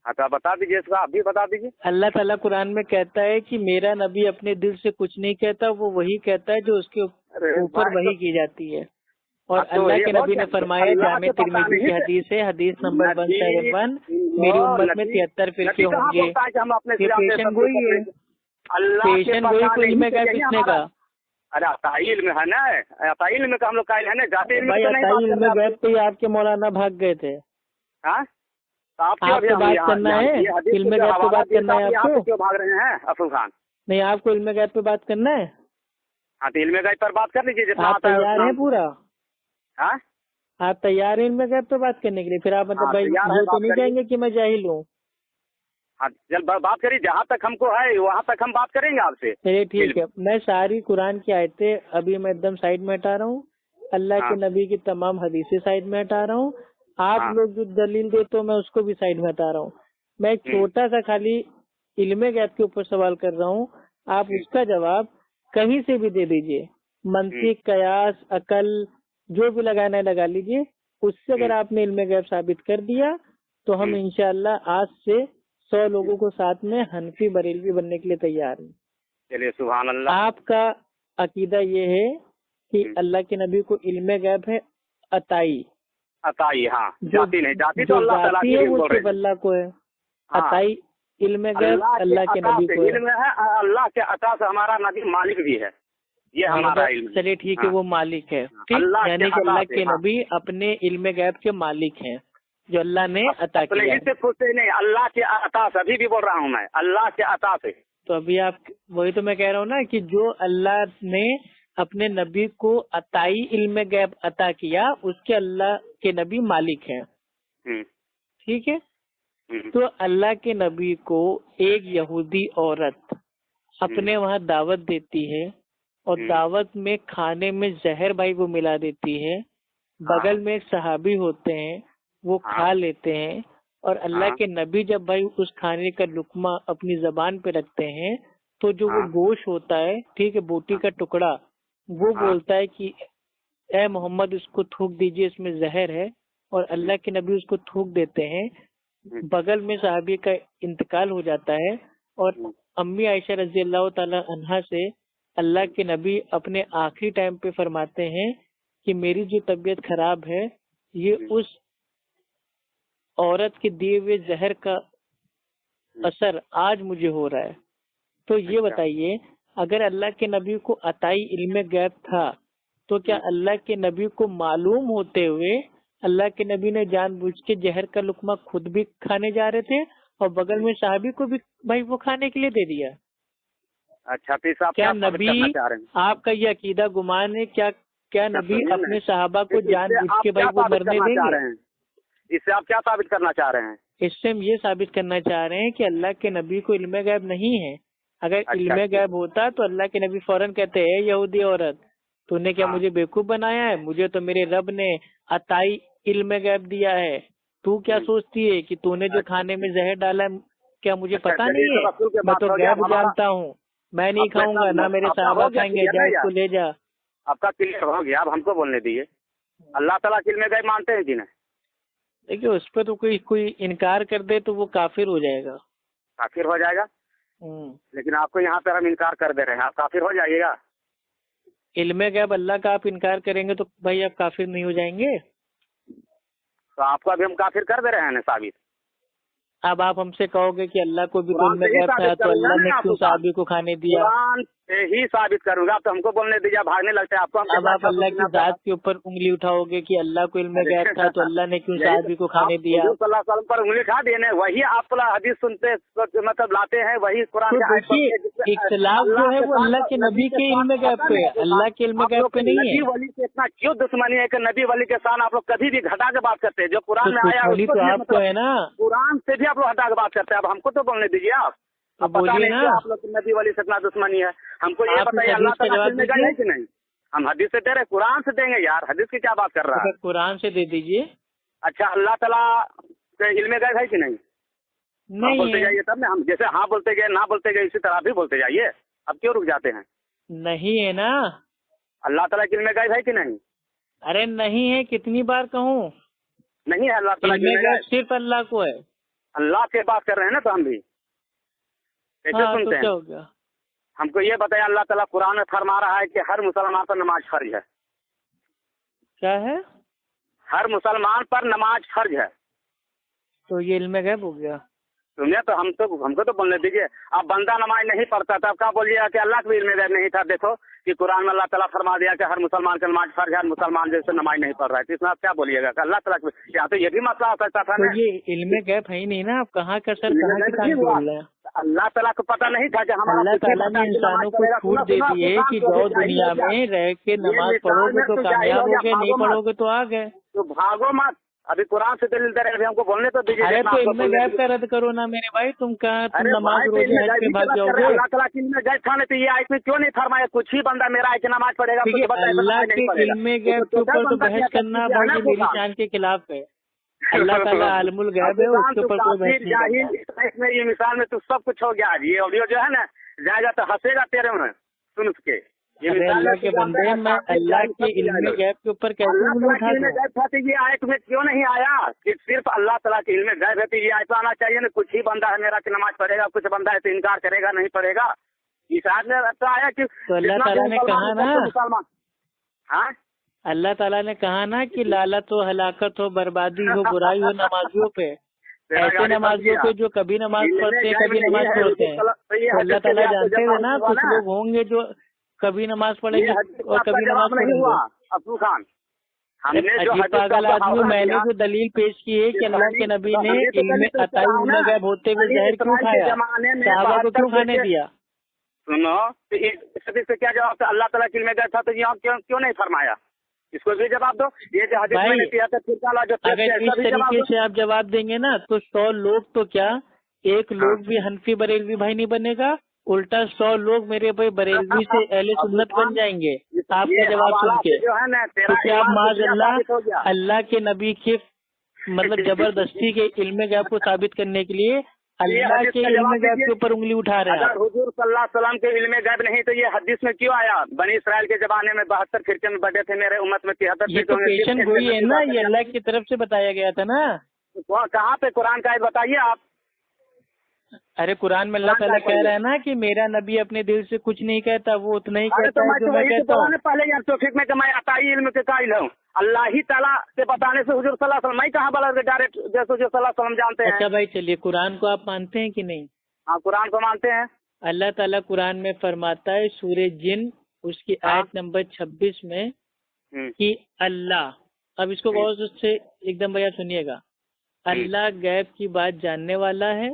हाँ तो आप बता दीजिए, इसका आप भी बता दीजिए। अल्लाह ताला कुरान में कहता है कि मेरा नबी अपने दिल से कुछ नहीं कहता, वो वही कहता है जो उसके ऊपर वही की जाती है। और अल्लाह के नबी ने फरमाया, जामे तिरमिज़ी की हदीस है, हदीस नंबर 151, मेरी उम्मत में 73 फिरके होंगे। ये पेशन गोई है, पेशन गोई को इल्म गैब किसने कहा? अरे अताई इल्म है ना, अताई इल्म का हम लोग कायल है ना, जाते भाई अताई इल्म गैब पे ही आपके मौलाना भाग गए थे। हाँ तो आपको बात करना है, इल्म गैब पे बात करना है आपको? क्यों भाग रहे हैं अफजल खान? नहीं, आपको इल्म गैब पे बात करना है। हाँ तो इल्म गैब पर बात कर लीजिए जितना आप तैयार हैं पूरा? हाँ आप तैयार हैं इल्म गैब पे बात करने के लिए? फिर आप मतलब भाई ये तो नहीं कहेंगे कि मैं जाहिल हूँ। हाँ चल बात करिए, जहाँ तक हमको है वहाँ तक हम बात करेंगे आपसे। चलिए ठीक है, मैं सारी कुरान की आयतें अभी मैं एकदम साइड में हटा रहा हूँ, अल्लाह के नबी की तमाम हदीसें साइड में हटा रहा हूँ, आप लोग जो दलील देते हो मैं उसको भी साइड में हटा रहा हूँ। मैं एक छोटा सा खाली इल्म गैब के ऊपर सवाल कर रहा हूँ, आप उसका जवाब कहीं से भी दे दीजिए, मंतिक, कयास, अकल जो भी लगाना है लगा लीजिए। उससे अगर आपने इल्म गैब साबित कर दिया तो हम इंशाअल्लाह आज से 100 लोगों को साथ में हनफी बरेलवी बनने के लिए तैयार हैं। चलिए सुभान अल्लाह। आपका अकीदा ये है कि अल्लाह के नबी को इल्म गैब है अताई, अताई, हाँ जाती नहीं, जाती तो अल्लाह ताला की है वो सिर्फ अल्लाह को है। अताई इल्म गैब अल्लाह के नबी को है। इल्म है अल्लाह के अता से, हमारा नबी मालिक भी है, ये हमारा इल्म। चलिए ठीक है, वो मालिक है, ठीक, यानी कि अल्लाह के नबी अपने इल्म गैब के मालिक हैं जो अल्लाह ने अता किया है। नहीं, अल्लाह के अता से, अभी भी बोल रहा हूँ मैं, अल्लाह के अता से। तो अभी आप वही तो मैं कह रहा हूँ ना कि जो अल्लाह ने अपने नबी को अताई इल्म गैब अता किया उसके अल्लाह के नबी मालिक हैं, ठीक है। तो अल्लाह के नबी को एक यहूदी औरत अपने वहाँ दावत देती है और दावत में खाने में जहर भाई वो मिला देती है, बगल में एक सहाबी होते हैं वो खा लेते हैं, और अल्लाह के नबी जब भाई उस खाने का लुकमा अपनी जबान पे रखते हैं तो जो वो गोश्त होता है, ठीक है, बोटी का टुकड़ा, वो बोलता है कि ए मोहम्मद इसको थूक दीजिए, इसमें जहर है, और अल्लाह के नबी उसको थूक देते हैं। बगल में सहाबी का इंतकाल हो जाता है और अम्मी आयशा रजी अल्लाह ताला अन्हा से अल्लाह के नबी अपने आखिरी टाइम पे फरमाते हैं कि मेरी जो तबीयत खराब है ये उस औरत के दिए हुए जहर का असर आज मुझे हो रहा है। तो ये बताइए, अगर अल्लाह के नबी को अताई इल्म गैब था तो क्या अल्लाह के नबी को मालूम होते हुए अल्लाह के नबी ने जानबूझ के जहर का लुकमा खुद भी खाने जा रहे थे और बगल में साहबी को भी भाई वो खाने के लिए दे दिया? अच्छा तो आप क्या नबी, आपका ये अकीदा गुमान है, क्या नबी अपने साहबा को जानबूझ के भाई वो मरने देंगे? इससे आप क्या साबित करना चाह रहे हैं? इससे हम ये साबित करना चाह रहे हैं कि अल्लाह के नबी को इल्म गैब नहीं है। अगर इल्म गैब होता तो अल्लाह के नबी फौरन कहते हैं यहूदी औरत, तूने क्या मुझे बेवकूफ बनाया है? मुझे तो मेरे रब ने अताई इल्म गैब दिया है। तू क्या सोचती है कि तूने जो खाने में जहर डाला है क्या मुझे पता नहीं है? मैं तो गैब जानता हूँ, मैं नहीं खाऊंगा, ना मेरे साहबा खाएंगे, जा इसको ले जा। आपका क्लियर हो गया, अब हमको बोलने दीजिए। अल्लाह ताला इल्म गैब मानते हैं कि नहीं? देखिए उस पर तो कोई इनकार कर दे तो वो काफिर हो जाएगा। काफिर हो जाएगा? लेकिन आपको यहाँ पर हम इनकार कर दे रहे हैं, आप काफिर हो जाइएगा। इल्म गैब अल्लाह का आप इनकार करेंगे तो भाई आप काफिर नहीं हो जाएंगे? तो आपको अभी हम काफिर कर दे रहे हैं ना साबित। अब आप हमसे कहोगे कि अल्लाह को भी इल्म गैब था तो अल्लाह ने क्यों साहबी को खाने दिया? कुरान से ही साबित करूंगा, तो हमको बोलने दीजिए, भागने लगते हैं आपको। अब आप अल्लाह की जात के ऊपर उंगली उठाओगे कि अल्लाह को इल्म गैब था तो अल्लाह ने क्यों साहबी को खाने दिया? सल्लल्लाहु अलैहि वसल्लम पर उंगली उठा देने, वही आप हदीस सुनते मतलब लाते हैं, वही कुरान तो देखिए इख्तिलाफ जो है वो अल्लाह के नबी के इल्म गैब पे, अल्लाह के इल्म गैब पे नहीं है। नबी वली से इतना क्यों दुश्मनी है कि नबी वली के साथ आप लोग कभी भी घटा के बात करते हैं? जो कुरान में आया तो आपको है ना, कुरान से भी आप लोग हटा के बात करते हैं। अब हमको तो बोलने दीजिए आप। तो अब पता बोलिए नहीं ना, कि आप लोग की नबी वाली से इतना दुश्मनी है। हमको ये आप बताइए इस अल्लाह हदीस का ताला जवाब इल्म गैब है दीजिए। कि नहीं? हम हदीस से दे रहे, कुरान से देंगे यार, हदीस की क्या बात कर तो रहा है? फिर कुरान से दे दीजिए। अच्छा, अल्लाह ताला के इल्म गैब है कि नहीं? हाँ नहीं बोलते है। जाइए, तब ना हम जैसे हाँ बोलते गए ना बोलते गए इसी तरह आप भी बोलते जाइए। अब क्यों रुक जाते हैं? नहीं है ना। अल्लाह ताला के इल्म गैब है कि नहीं? अरे नहीं है, कितनी बार कहूँ? नहीं है अल्लाह ताला के इल्म इल्म गैब गैब। सिर्फ अल्लाह को है। अल्लाह से बात कर रहे हैं ना, तो हम भी कैसे हाँ, तो सुनते क्या हैं? हो गया? हमको ये बताया अल्लाह ताला कुरान में फरमा रहा है कि हर मुसलमान पर नमाज फर्ज है। क्या है? हर मुसलमान पर नमाज फर्ज है। तो ये इल्म गैब हो गया। सुनिए तो हमको तो बोलने दीजिए। अब बंदा नमाज नहीं पढ़ता तब क्या बोलिएगा कि अल्लाह को भी इल्म गैब नहीं था? देखो कि कुरान में अल्लाह ताला फरमा दिया कि हर मुसलमान का नमाज फर्ज है, हर मुसलमान जैसे नमाज नहीं पढ़ रहा है, तो इसमें आप क्या बोलिएगा कि अल्लाह ताला यहाँ तो ये भी मसला हो सकता था तो ना। ये इल्म गैब है ही नहीं ना। आप कहाँ का सर, कहाँ की नहीं कान हुआ। बोल रहे हैं? अल्लाह ताला को पता नहीं था कि हमारा अल्लाह किसी ताला ने प्रकार की नमाज इंसानों को पढ़ेगा? छूट दे दी है कि जाओ दुनिया में रह के नमाज पढ़ोगे तो कामयाब होगे, नहीं पढ़ोगे तो आ गए। तो भागो मत। अभी कुरान से दलील दे रहे हैं, अभी हमको बोलने तो दीजिए। अरे जितना तो आपको इल्म बोलने गैब दीजिए। का रद्द करो ना मेरे भाई। तुम कहाँ, तुम अरे नमाज भाई, तो रोजे इल्म हज गैब पे की भाग बात कर रहे हैं। जाओगे। अल्लाह ताला की इल्म गैब था नहीं तो ये आयत में क्यों नहीं फरमाया? कुछ ही बंदा मेरा है कि नमाज पढ़ेगा, ठीक कुछ है, बंदा ऐसा अल्लाह नमाज के नहीं पढ़ेगा। इल्म गैब के ऊपर तो बहस करना भाई ये मेरी शान के खिलाफ है। अल्लाह ताला आलमुल गैब है, उसके ऊपर कोई बहस नहीं करता। इसमें ये मिसाल में तो सब कुछ हो गया। ये ऑडियो जो है ना, जाएगा तो हंसेगा तेरे में सुन उसके। ये अरे मिसाल अल्लाह में के तू जानता बंदे, है, मैं काफिर, अल्लाह जाहिल के सब इल्म जाएगा। गैब के ऊपर कैसे अल्लाह उंगली तला उठा के इल्म दूं? गैब था तो ये आयत में क्यों नहीं आया कि सिर्फ अल्लाह तला के इल्म गैब है? तो ये आयत आना चाहिए ना, कुछ ही बंदा है मेरा कि नमाज पढ़ेगा, कुछ बंदा है तो इनकार करेगा, नहीं पढ़ेगा। इस आयत में तो आया कि तो अल्लाह जितना ताला भी ने कहा मुसलमान है, ना, सबसे मुसलमान। हाँ, अल्लाह ताला ने कहा ना कि लालत हो, हलाकत हो, बर्बादी हो, बुराई हो नमाजियों पे। तेरा ऐसे गाड़ी फंस नमाजियों गया। पे जो कभी नमाज इल्म पढ़ते हैं, गैब कभी नहीं नमाज है, छोड़ते हुजूर हैं। तो ये तो अल्लाह हदीस के ताला लिए आपको जानते थे जवाब ना, नहीं हुआ कुछ ना। लोग होंगे जो कभी नमाज ये पढ़ेंगे हदीस का और आपका कभी नमाज जवाब नहीं छोड़ेंगे। हुआ अब्दुल खान। हमने जो अजीब हदीस का पागल आपका आदमी, हवाला मैंने दिया, जो दलील पेश की है कि अल्लाह के नबी तो ने हमने तो इल्म दलील पेश अताई करा इल्म ना। गैब होते हुए बनी जहर क्यों इस्राइल के खाया? जमाने में साहबा को 72 क्यों खाने से दिया? सुनो, तो इस हदीस से क्या जवाब था? अल्लाह ताला की इल्म गैब था तो यहाँ क्यों क्यों नहीं फरमाया? इसको भी जवाब दो। ये जो हदीस भाई, मैंने किया था फिरका वाला जो पेश किया, अगर इस इसका भी जवाब तरीके दो। से आप जवाब देंगे ना तो 100 लोग तो क्या, एक हाँ। लोग भी हनफी बरेलवी भाई नहीं बनेगा, उल्टा 100 लोग मेरे भाई बरेलवी से अहले अब्दुल सुन्नत बन खान, जाएंगे ये आपका जवाब हवाला सुन से के। जो है ना, तेरा क्योंकि आप ईमान कुफरिया माज़अल्लाह साबित हो गया। अल्लाह के नबी के मतलब जबरदस्ती के इल्म गैब को साबित करने के लिए ये अल्लाह हदीस के का इल्म जवाब गैब दीजिए। के ऊपर उंगली उठा रहे हैं अगर आप। हुजूर सल्लल्लाहु अलैहि वसल्लम के इल्म गैब नहीं तो ये हदीस में क्यों आया? बनी इसराइल के जमाने में 72 फिरके में बटे थे, मेरे उम्मत में 73 ये फिरके तो होंगे। पेशन गोई है ना, ये अल्लाह की तरफ से बताया गया था ना। कहाँ पे कुरान का आयत बताइए आप। अरे कुरान में अल्लाह कुरान ताला का कह रहा है ना कि मेरा नबी अपने दिल से कुछ नहीं कहता, वो उतना ही अरे कहता तो है मैं जो तो मैं वही तो कहता बोला हूँ। ना पहले यार तौफीक में कि मैं अताई इल्म के कायल हूँ। अल्लाह ही ताला से बताने से हुजूर सल्लल्लाहु अलैहि वसल्लम, मैं कहाँ बोला डायरेक्ट जैसे हुजूर सल्लल्लाहु अलैहि वसल्लम जानते हैं। अच्छा भाई चलिए, कुरान को आप मानते हैं कि नहीं? हाँ, कुरान को मानते हैं। अल्लाह ताला कुरान में फरमाता है सूरह जिन उसकी हाँ। आयत नंबर 26 में हम्म, कि अल्लाह, अब इसको गौर से एकदम भैया सुनिएगा, अल्लाह गैब की बात जानने वाला है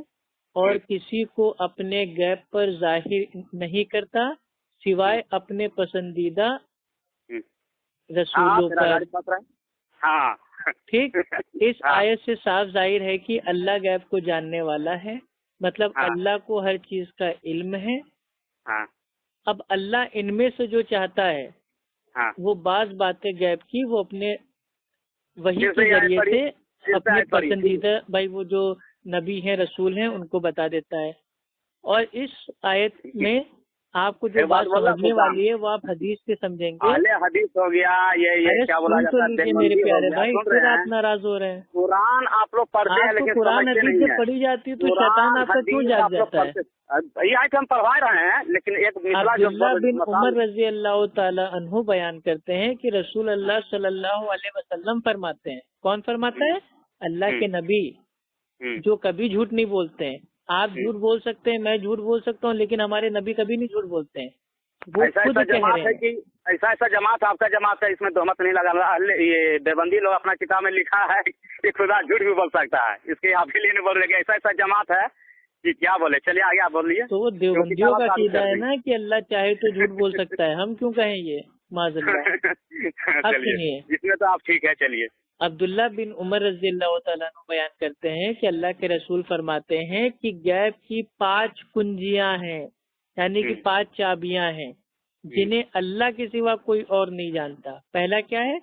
और किसी को अपने गैब पर जाहिर नहीं करता सिवाय अपने पसंदीदा हाँ, रसूलों तेरा पर। गाड़ी फंस रहा है। हाँ ठीक, इस हाँ, आयत से साफ जाहिर है कि अल्लाह गैब को जानने वाला है, मतलब हाँ, अल्लाह को हर चीज का इल्म है। हाँ, अब अल्लाह इनमें से जो चाहता है हाँ। वो बाज बातें गैब की वो अपने वही फिर के से ये आयत जरिए पढ़ी, से फिर से अपने आयत पढ़ी। पसंदीदा भाई वो जो नबी हैं रसूल हैं उनको बता देता है। और इस आयत में आपको जो एक बात बात बोला समझने सुल्तान, वाली है वो आप हदीस से समझेंगे। आले हदीस हो गया, ये अरे क्या बोला सुन तो जाता है, लीजिए मेरे देवबंदी हो प्यारे गया। भाई, सुन फिर रहे आप हैं? नाराज हो रहे हैं। कुरान आप लोग पढ़ते हैं आपको लेकिन कुरान समझते हदीस नहीं जब है। पढ़ी जाती है तो कुरान शैतान आपका क्यों हदीस जाग आप लोग जाता है? पढ़ते, ये आयत हम पढ़वा रहे हैं, लेकिन एक मिसला जो अब्दुल्ला बिन मसाल। उमर रजी अल्लाह ताला अन्हु बयान करते हैं कि रसूल अल्लाह सल्लल्लाहु अलैहि वसल्लम फरमाते हैं, कौन फरमाता है? अल्लाह के नबी, जो कभी झूठ नहीं बोलते हैं। आप झूठ बोल सकते हैं, मैं झूठ बोल सकता हूँ, लेकिन हमारे नबी कभी नहीं झूठ बोलते हैं। वो ऐसा खुद ऐसा कह जमात रहे है हैं। कि ऐसा जमात आपका जमात है, इसमें तोहमत नहीं लगा रहा। ये देवबंदी लोग अपना किताब में लिखा है कि खुदा झूठ भी बोल सकता है, इसके आप ही लिए नहीं बोल रहे। ऐसा ऐसा जमात है कि क्या बोले। चलिए आगे आप बोलिए। तो वो देवबंदियों का कीदा है ना कि अल्लाह चाहे तो झूठ बोल सकता है, हम क्यों कहें ये माज़अल्लाह। आप चलिए, सुनिए, इसमें तो आप ठीक है। चलिए अब्दुल्ला बिन उमर रज़ियल्लाहु ताला अन्हु बयान करते हैं कि अल्लाह के रसूल फरमाते हैं कि गैब की 5 कुंजियां हैं, यानी कि 5 चाबियां हैं जिन्हें अल्लाह के सिवा कोई और नहीं जानता। पहला क्या है?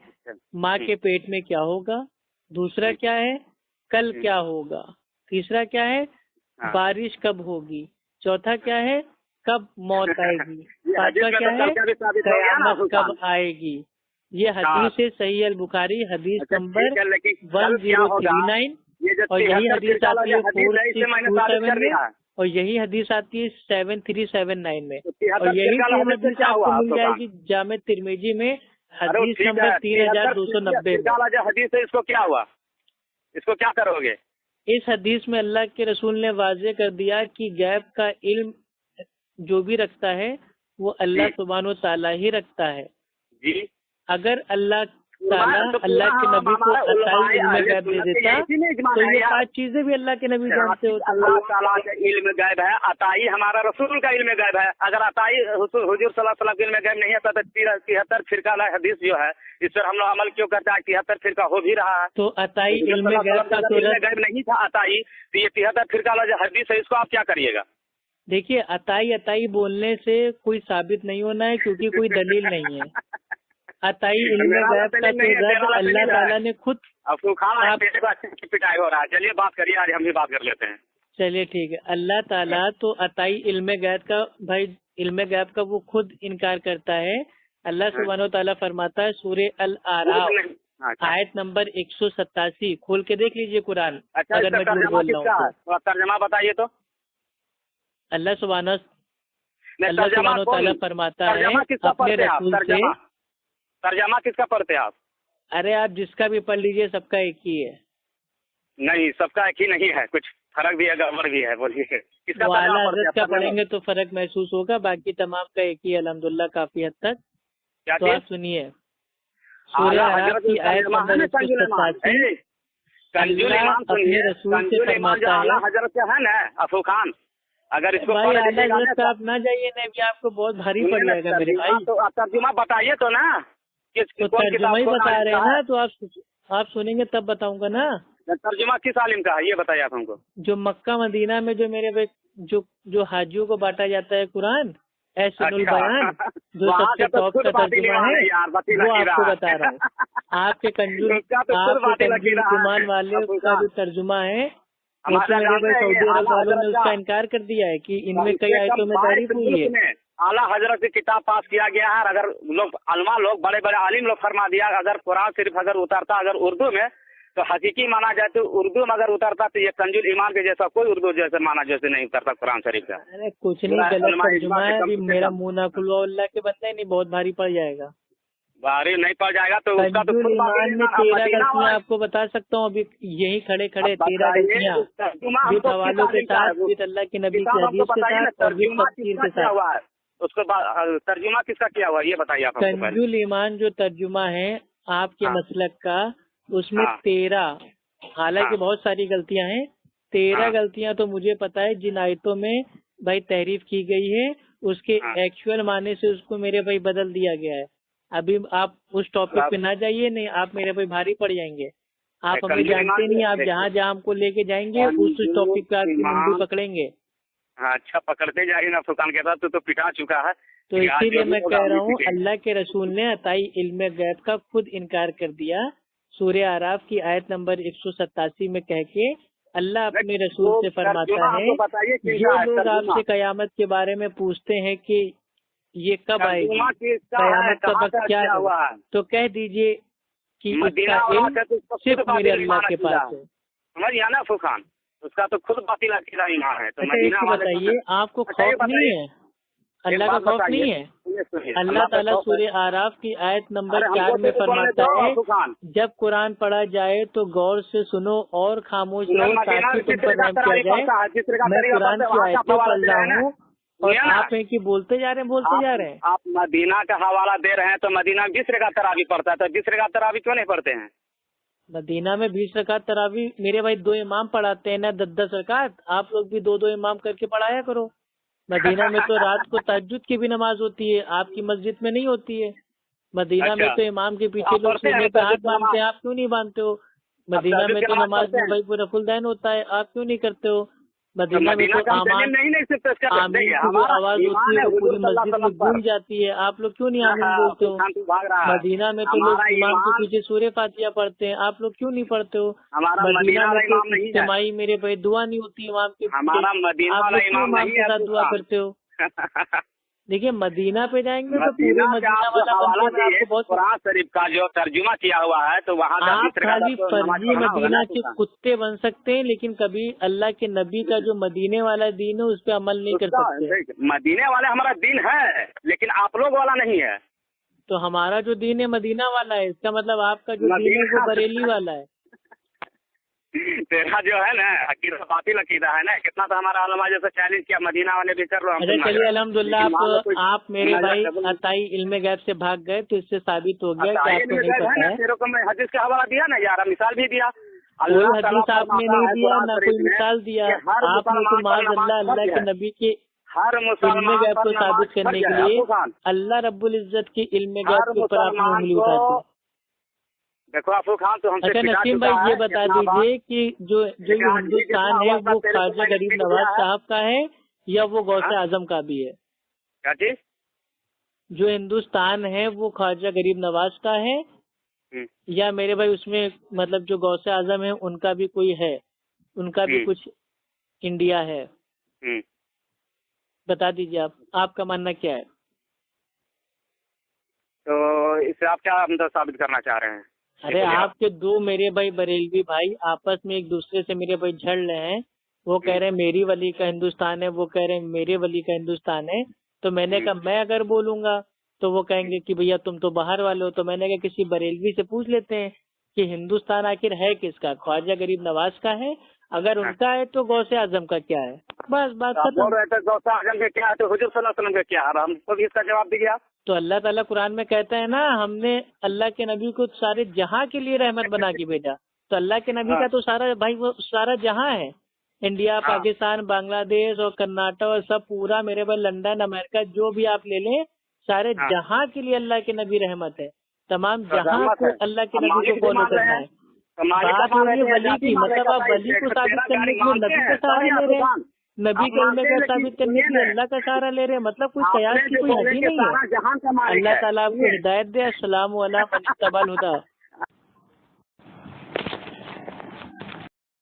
माँ के पेट में क्या होगा। दूसरा क्या है? कल क्या होगा। तीसरा क्या है? बारिश कब होगी। चौथा क्या है? कब मौत आएगी। पांचवा क्या है? कयामत कब आएगी। ये हदीस है सही अल बुखारी हदीस नंबर 1039, और यही हदीस आती है 4627 में, और यही हदीस आती है 7379 में, और यही हदीस आपको मिल जाएगी जामे तिरमिजी में हदीस नंबर 3290 में। हदीस है, इसको क्या हुआ, इसको क्या करोगे? इस हदीस में अल्लाह के रसूल ने वाज़ेह कर दिया कि गैब का इल्म जो भी रखता है वो अल्लाह सुब्हानो ताला ही रखता है जी। अगर अल्लाह ताला अल्लाह के नबी को अताई इल्म गैब दे देता तो ये 5 चीजें भी अल्लाह के नबी जानते होते। अल्लाह ताला का इल्म गैब है, अताई हमारा रसूल का इल्म गैब है। अगर अताई हुजूर सल्लल्लाहु अलैहि वसल्लम का इल्म गैब नहीं होता तो 73 फिरका हदीस जो है इस पर हम लोग अमल क्यों करते हैं? 73 फिरका हो भी रहा है तो अताई इल्म गैब का गैब नहीं था अताई, तो ये 73 फिरका वाला जो हदीस है इसको आप क्या करिएगा? देखिए, अताई अताई बोलने से कोई साबित नहीं होना है क्योंकि कोई दलील नहीं है। अताई इल्म गैब का तो अल्लाह ताला ने खुद पिटाई हो रहा है। चलिए बात करिए, आज हम भी बात कर लेते हैं। चलिए ठीक है। अल्लाह ताला तो अताई इल्म गैब का भाई इल्म गैब का वो खुद इनकार करता है। अल्लाह सुब्हानो ताला फरमाता है सूरे अल आराफ आयत नंबर 187, खोल के देख लीजिए कुरान। अगर मैं झूठ बोल रहा हूँ तर्जमा बताइए तो। अल्लाह सुब्हानो ताला फरमाता है अपने रसूल से। तर्जमा किसका पढ़ते आप? अरे आप जिसका भी पढ़ लीजिए, सबका एक ही है। नहीं, सबका एक ही नहीं है, कुछ फर्क भी है, गड़बड़ भी है। बोलिए किसका आला हज़रत का पढ़ेंगे तो फर्क महसूस होगा, बाकी तमाम का एक ही अल्हम्दुलिल्लाह काफी हद तक। तो आप सुनिए सूरह आराफ की आयत नंबर 187, अल्लाह अपने रसूल से फरमाता है। हजरत है ना अफू खान, अगर इसको भाई आला हज़रत का आप ना जाइए, नहीं भी आपको बहुत भारी पड़ जाएगा मेरे भाई। तो आप तर्जुमा बताइए तो ना, तो तर्जुमा ही बता रहे हैं ना, तो आप सुनेंगे तब बताऊंगा ना। तर्जुमा किस आलिम का है ये बताइए आप हमको। जो मक्का मदीना में जो मेरे भाई जो हाजियों को बांटा जाता है कुरान ऐसनुल बयान, जो सबसे टॉप का तर्जुमा है, वो आपको बता रहा हूँ। आपके कंजूस ईमान वाले का जो तर्जुमा है वो तो मेरे भाई सऊदी अरब वालों ने उसका इनकार कर दिया है कि इनमें कई आयतों में तारीफ हुई है। आला हजरत की किताब पास किया गया है। अगर लोग अलमा लोग बड़े बड़े आलिम लोग फरमा दिया, अगर कुरान सिर्फ अगर उतरता अगर उर्दू में तो हकीकी माना जाए, तो उर्दू में अगर उतरता तो ये कंजुल ईमान के जैसा कोई उर्दू जैसे माना जैसे नहीं उतरता कुरान शरीफ का। अरे कुछ नहीं, गलत तर्जुमा है। अभी मेरा मुंह ना खुलवा, अल्लाह के बंदे नहीं, बहुत भारी पड़ जाएगा। भारी नहीं पड़ जाएगा तो उसका तो ईमान में 13 गलतियाँ आपको बता सकता हूँ अभी यही खड़े खड़े 13 गलतियाँ विद हवालों के साथ, विद अल्लाह के नबी की हदीस के साथ और विद तफसीर के साथ। उसके बाद तर्जुमा किसका किया हुआ ये बताइए आप। कंजुल ईमान जो तर्जुमा है आपके मसलक का, उसमें 13, हालांकि बहुत सारी गलतियां हैं, 13 गलतियां तो मुझे पता है जिन आयतों में भाई तहरीफ की गई है उसके एक्चुअल माने से उसको मेरे भाई बदल दिया गया है। अभी आप उस टॉपिक पे ना जाइए, नहीं आप मेरे भाई भारी पड़ जाएंगे। आप हमें जानते नहीं, आप जहाँ जहाँ हमको लेके जाएंगे उस टॉपिक पे आपकी मुंडी पकड़ेंगे। अच्छा पकड़ते जाइए ना, फुकान के साथ तो पिटा चुका है। तो इसीलिए मैं कह रहा हूँ अल्लाह के रसूल ने अताई इल्म गैब का खुद इनकार कर दिया। सूरह आराफ की आयत नंबर 187 में कह के अल्लाह अपने रसूल से फरमाता है, जो लोग आपसे कयामत के बारे में पूछते हैं कि ये कब आएगी, कयामत का वक्त क्या हुआ, तो कह दीजिए कि उसका इल्म सिर्फ मेरे अल्लाह के पास है। समझिए ना फुकान, उसका तो खुद बातिल अकीदा ईमान है। तो अच्छा बताइए, आपको खौफ नहीं है? अल्लाह का खौफ नहीं है? अल्लाह ताला सूरह आराफ की आयत नंबर 4 में फरमाता है, जब कुरान पढ़ा जाए तो गौर से सुनो और खामोश रहो ताकि तुम पर रहम किया जाए। मैं कुरान की आयतें पढ़ रहा हूँ और आप हैं कि बोलते जा रहे हैं। आप मदीना का हवाला दे रहे हैं तो मदीना 20 रकात तरावी पढ़ता है, तो 20 रकात तरावी क्यों नहीं पढ़ते हैं? मदीना में 20 रकात तरावी मेरे भाई 2 इमाम पढ़ाते हैं ना, 10-10 रकात। आप लोग भी 2-2 इमाम करके पढ़ाया करो। मदीना में तो रात को तहज्जुद की भी नमाज होती है, आपकी मस्जिद में नहीं होती है। मदीना में अच्छा। तो इमाम के पीछे आप लोग पढ़ते हैं सीने पे हाथ तहज्जुद की बांधते हैं, नमाज? आप क्यों नहीं बांधते हो? आप मदीना तहज्जुद में की तो नमाज नमाज पढ़ते में हैं? भाई पूरा रफुलदैन होता है, आप क्यों नहीं करते हो? तो मदीना में मदीना तो का हम चलिए आमान नहीं सिर्फ इसका आमीन देखिए, की जो हमारा आवाज होती ईमान है है वो हुजूर पूरी सल्लल्लाहु अलैहि मस्जिद में वसल्लम पर। गूंज जाती है, आप लोग क्यों नहीं हाँ, आमीन हाँ, बोलते अफसोस हो? खान तू भाग रहा है। मदीना में तो लोग हमारा इमाम के ईमान, पीछे सूर्य फातिहा पढ़ते हैं, आप लोग क्यों नहीं पढ़ते हो? हमारा मदीना मदीना में वाला तो इमाम नहीं है। इज्तिमाई मेरे भाई दुआ नहीं होती इमाम के पीछे, हमारा मदीना आप वाला लोग क्यों इमाम इमाम नहीं के है साथ अफसोस दुआ खान। करते हो? देखिए मदीना पे जाएंगे तो पूरे मदीना से मदीना आप जो वाला बन हवाला के मैं दिए आपको बहुत कुरान शरीफ का जो तर्जुमा किया हुआ है, तो वहाँ का आप जिक्र का खाली तो नमाज फर्जी पढ़ना होगा ना मदीना के अफसोस खान। कुत्ते बन सकते हैं, लेकिन कभी अल्लाह के नबी का जो मदीने वाला दीन है उस पर अमल नहीं कर उसका सकते। देख, मदीने वाले हमारा दिन है, लेकिन आप लोग वाला नहीं है। तो हमारा जो दीन है मदीना वाला है, इसका मतलब आपका जो दीन है वो मदीना बरेली वाला है। तेरा जो है ना अकीदा बातिल अकीदा है ना, कितना तो हमारा उलमा जैसे चैलेंज किया मदीना वाले भी कर लो, हम अच्छा सुनना चलिए है। अल्हम्दुलिल्लाह, लेकिन वहाँ का कोई आप मेरे नजर भाई कबूल- अताई इल्मे गैब से भाग गए, तो इससे साबित हो गया कि अताई आपको में नहीं गैब है पता ना, है। तेरे को मैं हदीस का हवाला दिया ना यार, मिसाल भी दिया। कोई अल्लाह ताला हदीस आपने फरमाता नहीं है दिया, कुरान ना शरीफ कोई में मिसाल दिया। कि हर आपने तो मुसलमान पर माज़ नमाज अल्लाह फर्ज के है। नबी के हर इल्मे मुसलमान गैब पर को नमाज साबित करने फर्ज के है लिए अफसोस खान। अल्लाह रब्बुल इज्जत के इल्मे गैब हर के ऊपर आपने मुसलमान उंगली को उठा दी। देखो अफसोस खान तो हमसे अच्छा पिटा नसीम चुका भाई ये है बता इतना बार, दीजिए कि जो जो लेकिन ये आज भी जितना हिंदुस्तान है हुआ था वो तेरे को ख्वाजा मैंने गरीब पीट नवाज दिया है। साहब का है या वो गौसे हाँ? आजम का भी है? क्या चीज? जो हिंदुस्तान है वो ख्वाजा गरीब नवाज का है हम्म, या मेरे भाई उसमें मतलब जो गौसे आजम है उनका भी कोई है, उनका भी हम्म, कुछ इंडिया है? हम्म। बता दीजिए आप, आपका मानना क्या है? तो इससे आप क्या मतलब साबित करना चाह रहे हैं? अरे ये बोलिए आप। आपके दो मेरे भाई बरेलवी भाई आपस में एक दूसरे से मेरे भाई झड़ रहे हैं, वो कह रहे हैं मेरी वली का हिंदुस्तान है, वो कह रहे हैं मेरे वली का हिंदुस्तान है। तो मैंने कहा मैं अगर बोलूंगा तो वो कहेंगे कि भैया तुम तो बाहर वाले हो। तो मैंने कहा किसी बरेलवी से पूछ लेते हैं कि हिंदुस्तान आखिर है किसका, ख्वाजा गरीब नवाज का है? अगर उनका है तो गौसे आजम का क्या है? बस बात तो आप बोल खत्म। रहे थे गौसा आजम के क्या है, तो हुजूर सल्लल्लाहु अलैहि वसल्लम के क्या है, और हमको भी इसका जवाब दीजिए आप। तो अल्लाह ताला कुरान में कहता है ना, हमने अल्लाह के नबी को सारे जहां के लिए रहमत बना के भेजा। तो अल्लाह के नबी का तो सारा भाई वो सारा जहां है, इंडिया, हाँ। पाकिस्तान, बांग्लादेश और कर्नाटक और सब पूरा मेरे भाई लंदन, अमेरिका जो भी आप ले लें, सारे हाँ। जहां के लिए अल्लाह के नबी रहमत है। तमाम तो जहां रहमत को है। अल्लाह के अब नबी को मालिक भी फॉलो मान रहे करना हैं, है। तो मालिक बात का हो मान रही है रहे हैं, वली जाति की, मान रहे मतलब हैं, आप वली को साबित तेरा करने गाड़ी के लिए मानते नबी हैं, का सहारा सॉरी ले रहे हैं, अफसोस नबी आप के इल्मे मानते हैं, का लेकिन साबित करने के लिए सुनिए अल्लाह का सहारा ले रहे हैं, मतलब कोई आपने कयास की जो कोई हद बोले ही कि नहीं है। सारा जहान का मालिक अल्लाह है, ताला आपको सुनिए। हिदायत दे। अस्सलामु अला मन इत्तबल हुदा।